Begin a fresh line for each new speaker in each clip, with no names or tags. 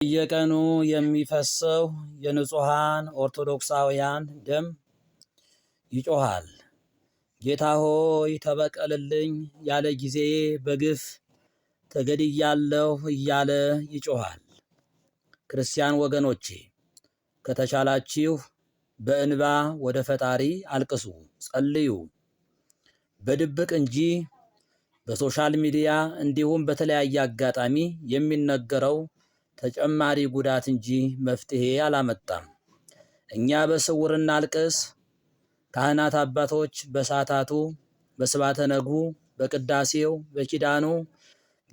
በየቀኑ የሚፈሰው የንጹሐን ኦርቶዶክሳውያን ደም ይጮኻል። ጌታ ሆይ ተበቀልልኝ፣ ያለ ጊዜ በግፍ ተገድያለሁ እያለ ይጮኻል። ክርስቲያን ወገኖቼ ከተቻላችሁ በእንባ ወደ ፈጣሪ አልቅሱ፣ ጸልዩ። በድብቅ እንጂ በሶሻል ሚዲያ እንዲሁም በተለያየ አጋጣሚ የሚነገረው ተጨማሪ ጉዳት እንጂ መፍትሄ አላመጣም። እኛ በስውር እናልቅስ። ካህናት አባቶች በሰዓታቱ፣ በስባተ ነግሁ፣ በቅዳሴው፣ በኪዳኑ፣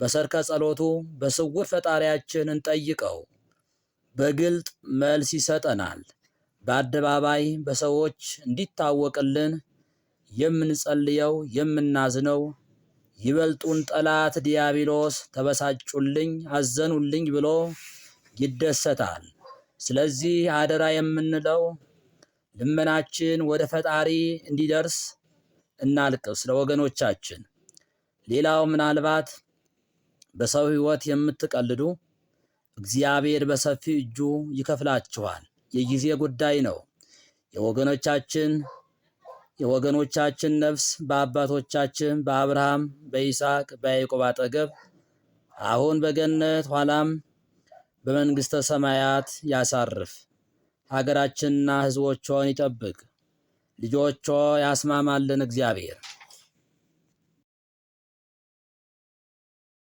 በሰርከ ጸሎቱ በስውር ፈጣሪያችን እንጠይቀው። በግልጥ መልስ ይሰጠናል። በአደባባይ በሰዎች እንዲታወቅልን የምንጸልየው የምናዝነው ይበልጡን ጠላት ዲያብሎስ ተበሳጩልኝ፣ አዘኑልኝ ብሎ ይደሰታል። ስለዚህ አደራ የምንለው ልመናችን ወደ ፈጣሪ እንዲደርስ እናልቅስ ለወገኖቻችን። ሌላው ምናልባት በሰው ሕይወት የምትቀልዱ እግዚአብሔር በሰፊ እጁ ይከፍላችኋል። የጊዜ ጉዳይ ነው። የወገኖቻችን ነፍስ በአባቶቻችን በአብርሃም፣ በይስሐቅ፣ በያዕቆብ አጠገብ አሁን በገነት ኋላም በመንግሥተ ሰማያት ያሳርፍ። ሀገራችንና ሕዝቦቿን ይጠብቅ። ልጆቿ ያስማማልን እግዚአብሔር።